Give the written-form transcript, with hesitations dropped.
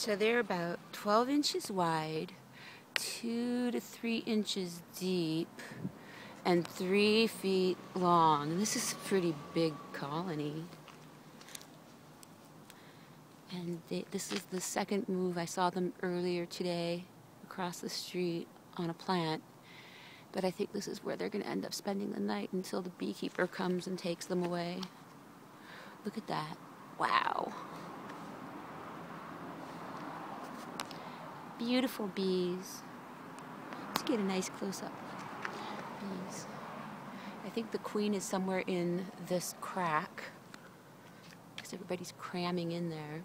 So they're about 12 inches wide, 2 to 3 inches deep, and 3 feet long. And this is a pretty big colony. And this is the second move. I saw them earlier today across the street on a plant. But I think this is where they're going to end up spending the night until the beekeeper comes and takes them away. Look at that. Wow. Beautiful bees. Let's get a nice close-up. Bees. I think the queen is somewhere in this crack because everybody's cramming in there.